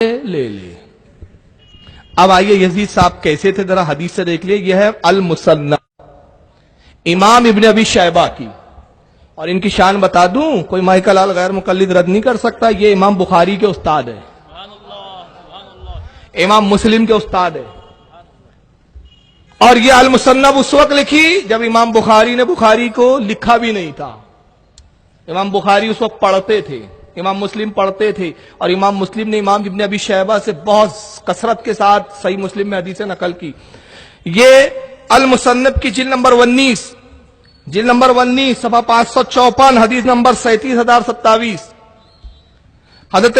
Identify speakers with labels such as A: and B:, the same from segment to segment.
A: لے لے۔ اب آئیے یزید صاحب کیسے تھے ذرا حدیث سے دیکھ لیے۔ یہ ہے المصنف امام ابن ابی شیبہ کی، اور ان کی شان بتا دوں، کوئی ماہک لال غیر مقلد رد نہیں کر سکتا، یہ امام بخاری کے استاد ہے، امام مسلم کے استاد ہے۔ اور یہ المصنف اس وقت لکھی جب امام بخاری نے بخاری کو لکھا بھی نہیں تھا۔ امام بخاری اس وقت پڑھتے تھے، امام مسلم پڑھتے تھے، اور امام مسلم نے امام ابن ابی شیبہ سے بہت کثرت کے ساتھ صحیح مسلم میں حدیثیں نقل کی۔ یہ المصنف کی جلد نمبر 19 صفحہ 554 حدیث نمبر 37027 حضرت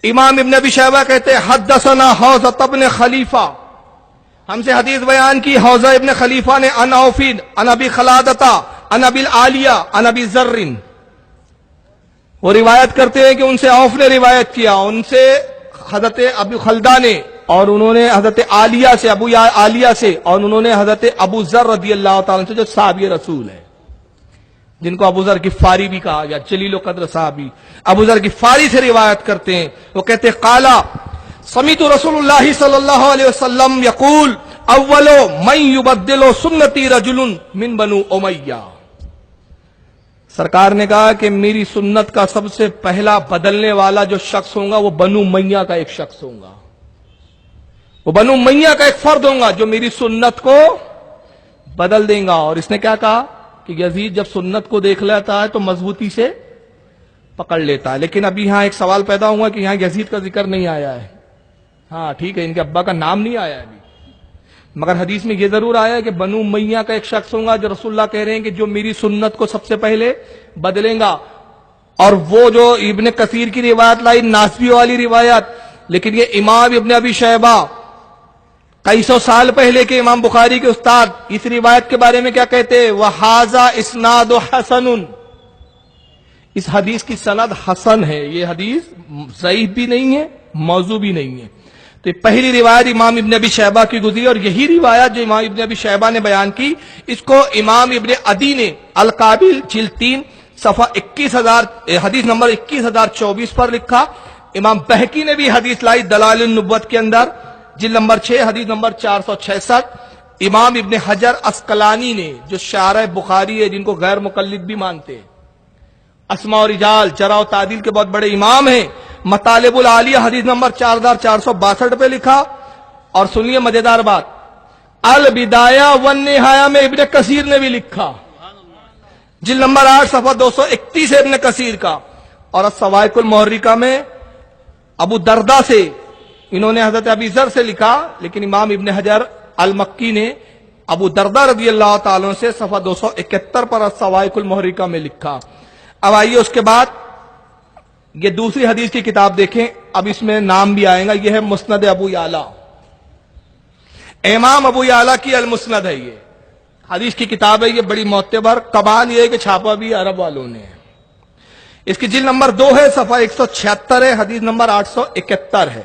A: امام ابن ابی شیبہ کہتے ہیں حدثنا حوزہ ابن خلیفہ، ہم سے حدیث بیان کی حوزہ ابن خلیفہ نے عن عوفین عن ابی خلادتا عن ابی العالیہ عن ابی ذر، وہ روایت کرتے ہیں کہ ان سے عوف نے روایت کیا، ان سے حضرت ابو خلدہ نے، اور انہوں نے حضرت عالیہ سے، ابو عالیہ سے، اور انہوں نے حضرت ابو ذر رضی اللہ تعالیٰ سے جو صحابی رسول ہے، جن کو ابو ذر غفاری بھی کہا گیا، جلیل و قدر صحابی، ابو ذر غفاری سے روایت کرتے ہیں۔ وہ کہتے ہیں قالا سمعت رسول اللہ صلی اللہ علیہ وسلم یقول اول من یبدل سنتی رجل من بنو امیہ، سرکار نے کہا کہ میری سنت کا سب سے پہلا بدلنے والا جو شخص ہوگا وہ بنو امیہ کا ایک شخص ہوگا، وہ بنو امیہ کا ایک فرد ہوگا جو میری سنت کو بدل دیں گا۔ اور اس نے کیا کہا کہ یزید جب سنت کو دیکھ لیتا ہے تو مضبوطی سے پکڑ لیتا ہے۔ لیکن ابھی یہاں ایک سوال پیدا ہوا کہ یہاں یزید کا ذکر نہیں آیا ہے۔ ہاں ٹھیک ہے، ان کے ابا کا نام نہیں آیا ابھی، مگر حدیث میں یہ ضرور آیا ہے کہ بنو امیہ کا ایک شخص ہوگا جو رسول اللہ کہہ رہے ہیں کہ جو میری سنت کو سب سے پہلے بدلیں گا۔ اور وہ جو ابن کثیر کی روایت لائی ناسبی والی روایت، لیکن یہ امام ابن ابی شیبہ کئی سو سال پہلے کے امام بخاری کے استاد اس روایت کے بارے میں کیا کہتے ہیں؟ وَحَاذَا إِسْنَادُ حَسَنٌ، اس حدیث کی سند حسن ہے، یہ حدیث ضعیف بھی نہیں ہے، موضوع بھی نہیں ہے۔ تو پہلی روایت امام ابن ابی شیبہ کی گزری، اور یہی روایت جو امام ابن ابی شیبہ نے بیان کی، اس کو امام ابن عدی نے القابل جلد 3 صفحہ 21000 حدیث نمبر 21024 پر لکھا۔ امام بہقی نے بھی حدیث لائی دلائل النبوت کے اندر جلد نمبر 6 حدیث نمبر 466۔ امام ابن حجر عسقلانی نے جو شارح بخاری ہے، جن کو غیر مقلد بھی مانتے ہیں، اسماء و رجال جرح و تعدیل کے بہت بڑے امام ہیں، مطالب العالیہ حدیث نمبر 4462 پہ لکھا۔ اور سنیے مزیدار بات، البدایہ والنہایہ میں ابن کثیر نے بھی لکھا، جلد نمبر 8 صفحہ 231 ہے ابن کثیر کا۔ اور الصواعق المحرکہ میں ابو دردہ سے، انہوں نے حضرت ابی ذر سے لکھا، لیکن امام ابن حجر المکی نے ابو دردہ رضی اللہ تعالیٰ سے صفحہ 271 پر الصواعق المحرکہ میں لکھا۔ اب آئیے اس کے بعد یہ دوسری حدیث کی کتاب دیکھیں، اب اس میں نام بھی آئے گا، یہ ہے مسند ابو یعلا، امام ابو یعلا کی المسند ہے، یہ حدیث کی کتاب ہے، یہ بڑی معتبر، کمال یہ ہے کہ چھاپا بھی عرب والوں نے۔ اس کی جلد نمبر 2 ہے، صفحہ 176 ہے، حدیث نمبر 871 ہے۔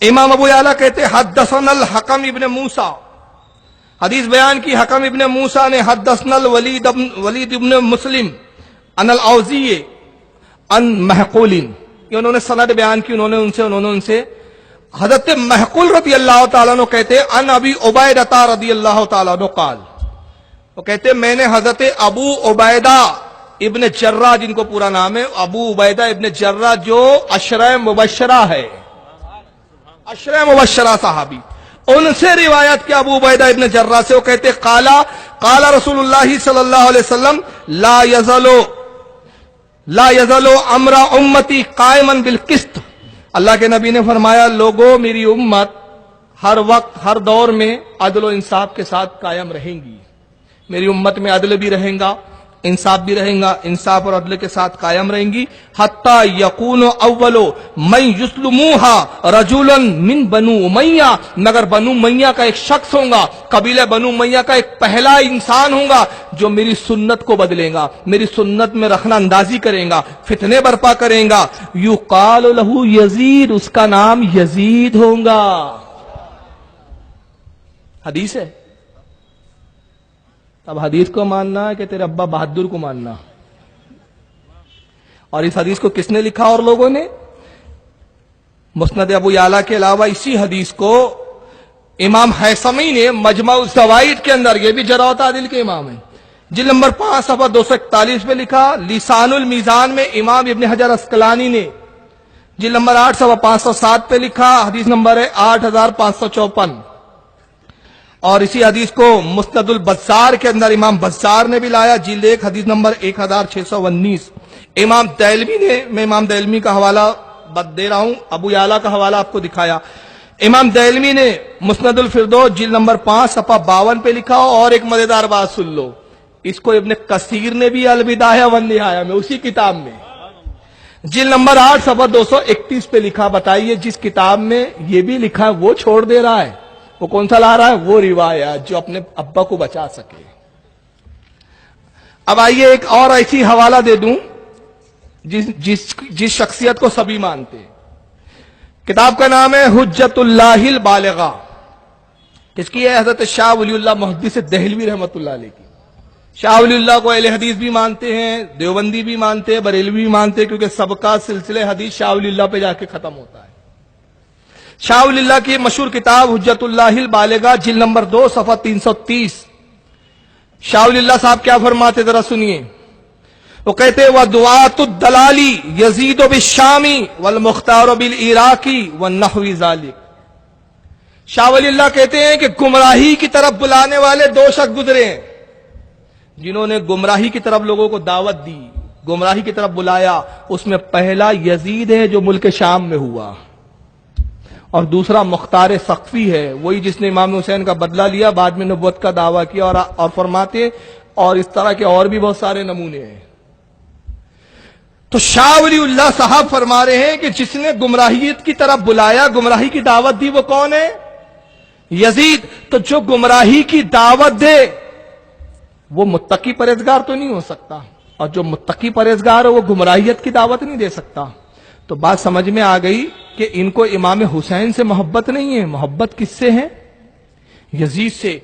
A: امام ابو یعلا کہتے حدثنا الحکم ابن موسیٰ، حدیث بیان کی حکم ابن موسیٰ نے، حدثنا الولید ابن مسلم ان الاوزی ان محقول، یہ انہوں نے سند بیان کی، انہوں نے ان سے حضرت محقول رضی اللہ تعالیٰ عنہ کہتے ان ابی عبیدہ رضی اللہ تعالیٰ عنہ قال، وہ کہتے میں نے حضرت ابو عبیدہ ابن جرہ، جن کو پورا نام ہے ابو عبیدہ ابن جرہ، جو عشرہ مبشرہ ہے، عشرہ مبشرہ صحابی، ان سے روایت کیا ابو عبیدہ ابن جرہ سے۔ وہ کہتے قال رسول اللہ صلی اللہ علیہ وسلم لا یزل امر امتی قائما بالقسط، اللہ کے نبی نے فرمایا لوگوں میری امت ہر وقت ہر دور میں عدل و انصاف کے ساتھ قائم رہیں گی، میری امت میں عدل بھی رہیں گا، انصاف بھی رہیں گا، انصاف اور عدل کے ساتھ قائم رہیں گی، حتی یکون اول من یسلموها رجلا من بنو امیہ، مگر بنو امیہ کا ایک شخص ہوگا، قبیلہ بنو امیہ کا ایک پہلا انسان ہوگا جو میری سنت کو بدلے گا، میری سنت میں رخنہ اندازی کرے گا، فتنے برپا کرے گا، یقال لہ یزید، اس کا نام یزید ہوگا۔ حدیث ہے، اب حدیث کو ماننا ہے کہ تیرے ابا بہادر کو ماننا؟ اور اس حدیث کو کس نے لکھا اور لوگوں نے؟ مسند ابو یعلا کے علاوہ اسی حدیث کو امام حیثمی نے مجمع الزوائد کے اندر، یہ بھی جرح و تعدیل کے امام ہیں، جلد نمبر 5 صفحہ 241 پہ لکھا۔ لسان المیزان میں امام ابن حجر اسقلانی نے جلد نمبر 8 صفحہ 507 پہ لکھا، حدیث نمبر ہے 8554۔ اور اسی حدیث کو مسند البزار کے اندر امام بزار نے بھی لایا، جلد 1 حدیث نمبر 1619۔ امام دہلوی نے، میں امام دہلوی کا حوالہ دے رہا ہوں، ابو یعلا کا حوالہ آپ کو دکھایا۔ امام دہلوی نے مسند الفردوس جلد نمبر 5 صفحہ 52 پہ لکھا۔ اور ایک مزیدار بات سن لو، اس کو ابن کثیر نے بھی البدایہ والنہایہ میں، اسی کتاب میں جلد نمبر 8 صفحہ 231 پہ لکھا۔ بتائیے جس کتاب میں یہ بھی لکھا ہے وہ چھوڑ دے رہا ہے، وہ کون سا لا رہا ہے؟ وہ روایت جو اپنے ابا کو بچا سکے۔ اب آئیے ایک اور ایسی حوالہ دے دوں جس شخصیت کو سبھی مانتے ہیں۔ کتاب کا نام ہے حجت اللہ البالغہ، اس کی ہے حضرت شاہ ولی اللہ محدث دہلوی رحمۃ اللہ علیہ کی۔ شاہ ولی اللہ کو اہل حدیث بھی مانتے ہیں، دیوبندی بھی مانتے ہیں، بریلوی بھی مانتے ہیں، کیونکہ سب کا سلسلہ حدیث شاہ ولی اللہ پہ جا کے ختم ہوتا ہے۔ شاہ ولی اللہ کی مشہور کتاب حجت اللہ البالغہ جلد نمبر 2 صفحہ 330۔ شاہ ولی اللہ صاحب کیا فرماتے ذرا سنیے، وہ کہتے ہیں وَدُعَاةُ الدَّلَالِ يَزِيدُ بِالشَّامِ وَالْمُخْتَارُ بِالْعِرَاقِ وَالنَّحْوِ ذَلِكَ۔ شاہ ولی اللہ کہتے ہیں کہ گمراہی کی طرف بلانے والے 2 شخص گزرے ہیں، جنہوں نے گمراہی کی طرف لوگوں کو دعوت دی، گمراہی کی طرف بلایا۔ اس میں پہلا یزید ہے جو ملک شام میں ہوا، اور دوسرا مختار ثقفی ہے، وہی جس نے امام حسین کا بدلہ لیا، بعد میں نبوت کا دعویٰ کیا، اور فرماتے اور اس طرح کے اور بھی بہت سارے نمونے ہیں۔ تو شاہ ولی اللہ صاحب فرما رہے ہیں کہ جس نے گمراہیت کی طرف بلایا، گمراہی کی دعوت دی، وہ کون ہے؟ یزید۔ تو جو گمراہی کی دعوت دے وہ متقی پرہیزگار تو نہیں ہو سکتا، اور جو متقی پرہیزگار ہے وہ گمراہیت کی دعوت نہیں دے سکتا۔ تو بات سمجھ میں آ گئی کہ ان کو امام حسین سے محبت نہیں ہے، محبت کس سے ہے؟ یزید سے۔